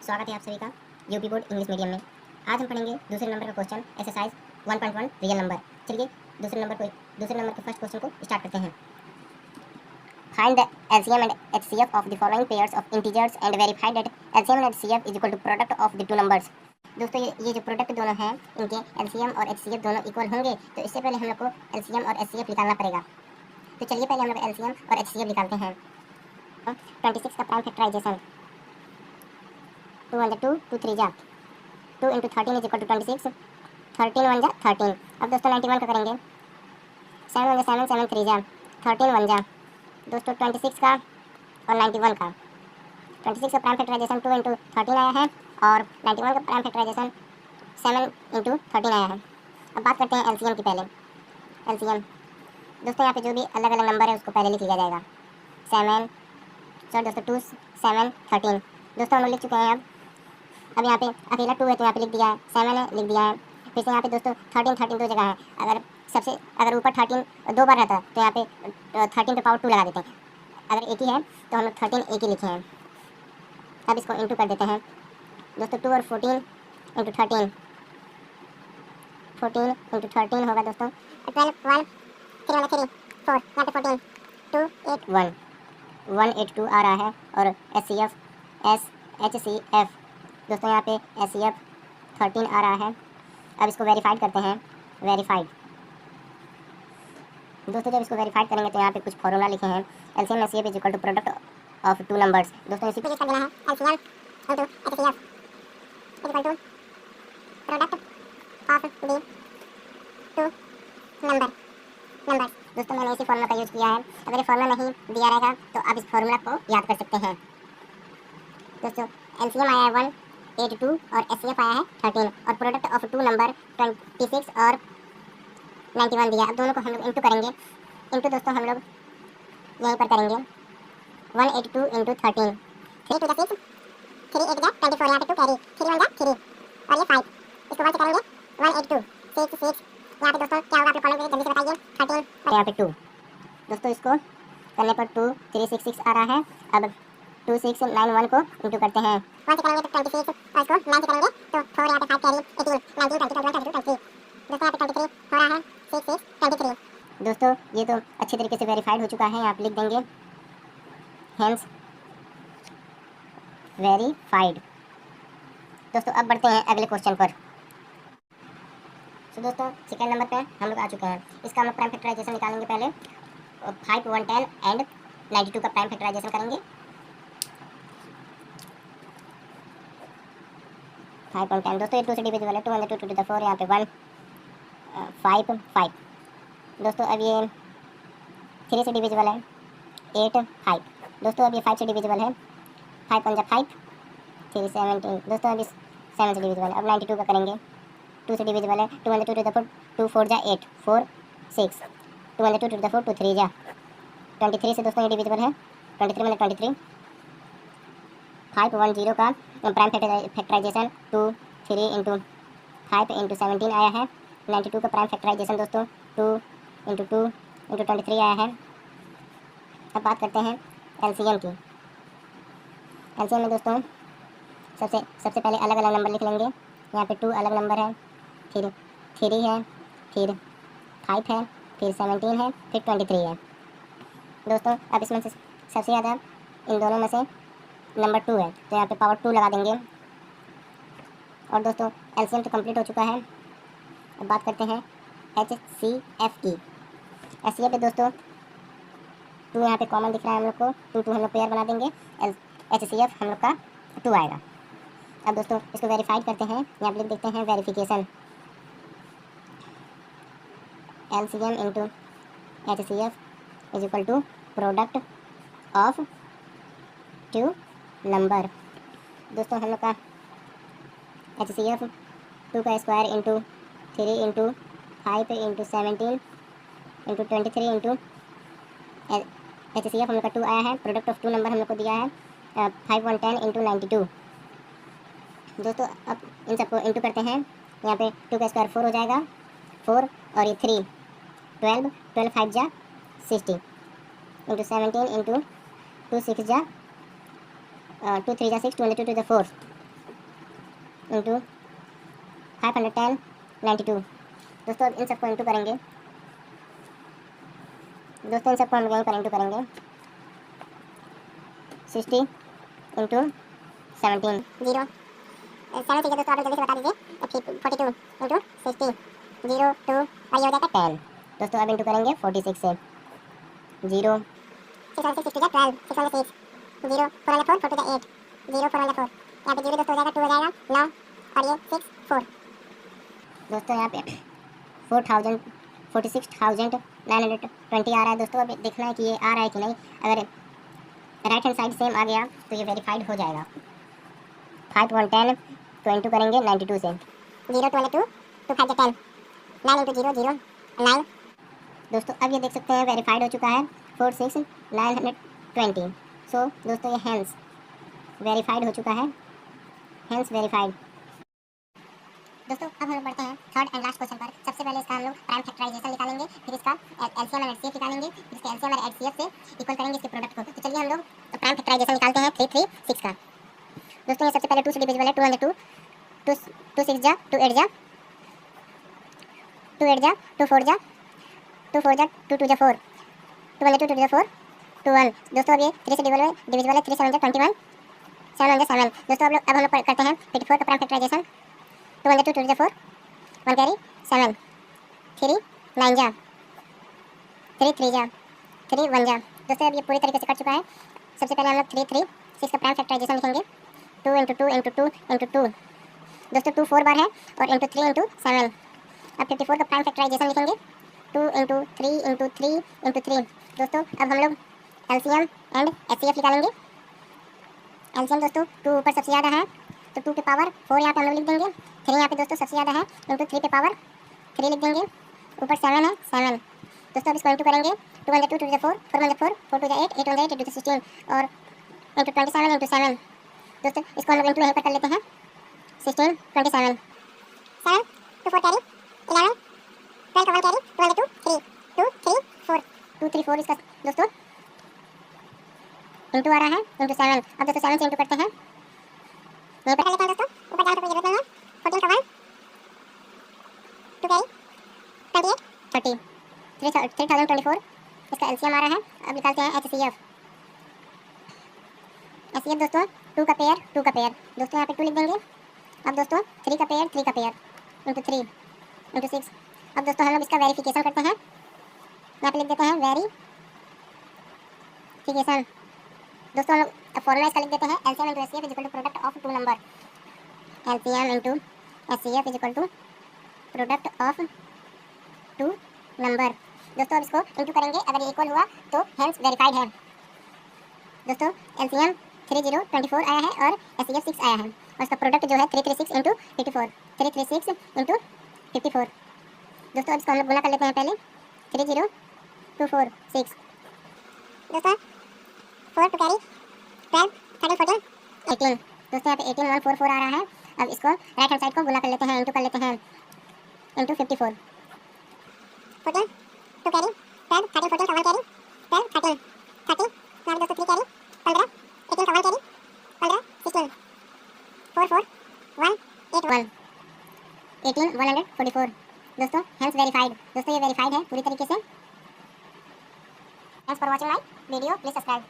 स्वागत है आप सभी का यूपी बोर्ड इंग्लिश मीडियम में। आज हम पढ़ेंगे दूसरे नंबर का क्वेश्चन एक्सरसाइज 1.1 रियल नंबर। चलिए दूसरे नंबर के फर्स्ट क्वेश्चन को स्टार्ट करते हैं। Find the LCM and HCF of the following pairs of integers and verify that LCM and HCF is equal to product of the two numbers. दोस्तों ये जो product दोनों हैं इनके एलसीएम और एचसीएफ दोनों इक्वल होंगे, तो इससे पहले हम लोग को एलसीएम और एचसीएफ निकालना पड़ेगा। तो चलिए पहले हम लोग एलसीएम और एचसीएफ निकालते हैं। 26 का प्राइम फैक्टराइजेशन 2 1 2 2 3 जा 2 इंटू 13 इज इक्वल टू 26, 13 1 जा 13। अब दोस्तों 91 का करेंगे, 7 1 जा 7 7 3 जा 13 1 जा दोस्तों 26 का और 91 का। 26 का प्राइम फैक्टराइजेशन 2 इंटू 13 आया है और 91 का प्राइम फैक्टराइजेशन 7 इंटू 13 आया है। अब बात करते हैं एलसीएम की। पहले एलसीएम दोस्तों यहाँ पे जो भी अलग अलग नंबर है उसको पहले लिख लिया जाएगा। 7 सर दोस्तों 2 7 13 दोस्तों हम लोग लिख चुके हैं। अब यहाँ पे अकेला 2 है तो यहाँ पे लिख दिया है, 7 है लिख दिया है। फिर से यहाँ पे दोस्तों 13 दो जगह है। अगर ऊपर 13 दो बार रहता तो यहाँ पे 13 पे पावर 2 लगा देते हैं। अगर एक ही है तो हम लोग 13 एक ही लिखे हैं। अब इसको इंटू कर देते हैं दोस्तों। 2 और 14 इंटू 13, 14 इंटू 13 होगा दोस्तों 12 1 3 1 3 4 यहाँ पे 14 2 8 1 182 आ रहा है। और एच सी एफ दोस्तों यहाँ पे एच 13 आ रहा है। अब इसको वेरीफाइड करते हैं। वेरीफाइड दोस्तों जब इसको वेरीफाइड करेंगे तो यहाँ पे कुछ फॉर्मूला लिखे हैं। LCM HCF is equal to product of two numbers. दोस्तों इसी पे यूज कर देना है। LCM into HCF equal to product of the two numbers. दोस्तों मैंने इसी फॉर्मूला का यूज किया है। अगर ये फॉर्मूला नहीं दिया रहेगा तो आप इस फॉर्मूला को याद कर सकते हैं। दोस्तों एलसीएम आया है 182 और एचसीएफ आया है 13 और प्रोडक्ट ऑफ टू नंबर 26 और 91 दिया। अब दोनों को हम लोग इंटू करेंगे। इंटू दोस्तों हम लोग यहीं पर करेंगे 182 इंटू 13, 3 2 6 3 8 जा 24 यहाँ पे 2 कैरी 3 1 जा 3 और ये 5। इसको 1 से करेंगे 182 6 6 यहाँ पे दोस्तों क्या होगा आप लोग जल्दी से बताइए। 13 और यहाँ पे 2 दोस्तों इसको करने पर 2 3 6 6 आ रहा है। अब 2 6 9 1 को इंटू करते हैं। 1 से करेंगे तो 26 और इसको 9 से करेंगे तो 4 यहाँ पे 5 कैरी 18 19 20 21 22 23 दोस्तों यहाँ पे 23 हो रहा है 6 6 23। दोस्तों ये तो अच्छे तरीके से वेरीफाइड हो चुका है। आप लिख देंगे हेंस वेरीफाइड। दोस्तों अब बढ़ते हैं अगले क्वेश्चन पर। तो दोस्तों सेकंड नंबर पे हम लोग आ चुके हैं। इसका हम लोग प्राइम फैक्टराइजेशन निकालेंगे। पहले 5 1 10 एंड 92 का प्राइम फैक्टराइजेशन करेंगे। 5 1 10 दोस्तों ये 2 से डिविजिबल है। 2 1 2 2 to the 4 यहाँ पे 1 5 5 दोस्तों। अब ये 3 से डिविजिबल है 8 5 दोस्तों। अब ये 5 से डिविजिबल है 5 1 5 3 17 दोस्तों। अब इस 7 से डिविजिबल है। अब 92 का करेंगे। 2 से डिविजिबल है 2 1 2 to the 4 2 4 जा 8 4 6 2 1 2 to the 4 2 3 जा 23 से दोस्तों ये डिविजिबल है 23 मतलब 23। 5 1 0 का प्राइम फैक्टराइजेशन 2 3 इंटू 5 इंटू 17 आया है। 92 का प्राइम फैक्टराइजेशन दोस्तों 2 इंटू 2 इंटू 23 आया है। अब बात करते हैं एलसीएम की। एलसीएम में दोस्तों सबसे पहले अलग अलग नंबर लिख लेंगे। यहाँ पे 2 अलग नंबर है, फिर 3 है, फिर 5 है, फिर 17 है, फिर 23 है दोस्तों। अब इसमें से सबसे ज़्यादा इन दोनों में से नंबर 2 है तो यहाँ पे पावर 2 लगा देंगे। और दोस्तों एलसीएम तो कंप्लीट हो चुका है। अब बात करते हैं एचसीएफ की। एचसीएफ पे दोस्तों 2 यहाँ पे कॉमन दिख रहा है हम लोग को। 2 2 हम लोग पेयर बना देंगे। एचसीएफ हम लोग का 2 आएगा। अब दोस्तों इसको वेरीफाइड करते हैं। यहाँ पे लिख देखते हैं verification LCM into HCF is equal to product of two number. दोस्तों हम लोग का एचसीएफ 2 का square into 3 into 5 into 17 into 23 into HCF हम लोग का 2 आया है। प्रोडक्ट ऑफ टू नंबर हम लोग को दिया है 5 1 10 इंटू 92 दोस्तों। अब इन सबको इंटू करते हैं। यहाँ पे 2 का स्क्वायर 4 हो जाएगा 4 और ये 3 12 12 5 जा 60 इंटू 17 इंटू 2 6 जा 2 3 जा 6 22 to the 4 इंटू 510 92। दोस्तों अब इन सबको इंटू करेंगे। दोस्तों इन सबको हम यहीं पर इंटू करेंगे। 60 इंटू 17 जीरो 7 ठीक है दोस्तों, आप जल्दी से बता दीजिए। 42 इंटू 60 0 2 और ये हो जाएगा 10। दोस्तों अब इंटू करेंगे 46 से। 0 6 6 6 12 6 6 0 4 4 4 8 0 4 4 यहाँ पे 0 दोस्तों हो जाएगा 2 हो जाएगा 9 और ये 6 4। दोस्तों यहाँ पे 46,920 आ रहा है। दोस्तों अब देखना है कि ये आ रहा है कि नहीं। अगर राइट हैंड साइड सेम आ गया तो ये वेरीफाइड हो जाएगा। 510 को इंटू करेंगे 92 से। 0 2 2 2 5 10 9 इंटू 0 0 9। दोस्तों अब ये देख सकते हैं वेरीफाइड हो चुका है 46,920। सो दोस्तों ये हैंस वेरीफाइड हो चुका है। Hence verified. दोस्तों अब हम लोग बढ़ते हैं थर्ड एंड लास्ट क्वेश्चन पर। सबसे पहले इसका हम लोग प्राइम फैक्टराइजेशन निकालेंगे, फिर इसका एलसीएम और एचसीएफ निकालेंगे, फिर इसके एलसीएम और एचसीएफ से इक्वल करेंगे इसके प्रोडक्ट को। तो चलिए हम लोग प्राइम फैक्टराइजेशन निकालते हैं 336 का। दोस्तों ये सबसे पहले 2 से डिविजिबल है। 2 1 2 2 6 जा 2 8 जा 2 8 जा 2 4 जा 2 4 जा 2 2 जा 4 2 1 2 2 जा 4 2 1। दोस्तों अब ये 3 से डिविजिबल है। 3 7 जा 21 7 1 जा 7। दोस्तों अब हम लोग करते हैं 54 का प्राइम फैक्टराइजेशन। 2 1 2 2 जा 4 1 कैरी 7 3 9 जा 3 3 जा 3 1 जा। दोस्तों अब ये पूरी तरीके से कट चुका है। सबसे पहले हम लोग 3 3 6 का प्राइम फैक्टराइजेशन लिखेंगे। 2 इंटू 2 इंटू 2 इंटू 2। दोस्तों 2 4 बार है और इंटू 3 इंटू 7। अब 54 का प्राइम फैक्टराइजेशन लिखेंगे। 2 इंटू 3 इंटू 3 इंटू 3। दोस्तों अब हम लोग एलसीएम एंड एचसीएफ निकालेंगे। एलसीएम दोस्तों 2 ऊपर सबसे ज़्यादा है तो 2 पे पावर 4 यहाँ पे हम लोग लिख देंगे। 3 यहाँ पे दोस्तों सबसे ज़्यादा है इंटू 3 पे पावर 3 लिख देंगे। ऊपर 7 है 7। दोस्तों अब इसको इंटू करेंगे। 2 1 2 2 4 4 1 4 4 2 8 8 1 8 8 16 और इंटू 27 इंटू 7। दोस्तों इसको हम लोग इंटू यहीं पर कर लेते हैं। 16 27 7 2 4 कैरी 11 12 1 कैरी 2 1 2 3 2 3 4 2 3 4 इसका दोस्तों इंटू आ रहा है इंटू 7। अब दोस्तों 7 से इंटू करते हैं। यहीं पर कर लेते हैं दोस्तों। ऊपर जाने की कोई जरूरत नहीं है। 14 का 1 2 कैरी 28 30 3024 इसका एलसीएम आ रहा है। अब निकालते हैं एचसीएफ। एचसीएफ दोस्तों 2 का पेयर 2 का पेयर। दोस्तों यहाँ पे 2 लिख देंगे। अब दोस्तों 3 का पेयर 3 का पेयर इंटू 3 इंटू 6। अब दोस्तों हम लोग इसका वेरिफिकेशन करते हैं। यहाँ पे लिख देते हैं वेरिफिकेशन। दोस्तों हम लोग फॉर्मूला इसका लिख देते हैं। LCM into HCF is equal to product of 2 number. LCM into HCF is equal to product of 2 number. दोस्तों अब इसको इंटू करेंगे। अगर ये इक्वल हुआ तो हेंस वेरीफाइड है। दोस्तों एलसीएम 3024 आया है और एचसीएफ 6 आया है और इसका प्रोडक्ट जो है 336 इंटू 54 336 इंटू 54। दोस्तों अब इसको हम लोग गुना कर लेते हैं पहले। 30246 दोस्तों 4 टू कैरी 12 13 14 18। दोस्तों यहाँ पे 18144 आ रहा है। अब इसको राइट हैंड साइड को गुना कर लेते हैं, इंटू कर लेते हैं इंटू 54 14 2 कैरी 12 13 14 का 1 कैरी 12 13 30 यहाँ दोस्तों 3 कैरी 15 18 का 1 कैरी 15 16 4 4 1 8 1 18 144। दोस्तों हेंस वेरीफाइड। दोस्तों ये वेरीफाइड है पूरी तरीके से। Thanks for watching my video. Please subscribe.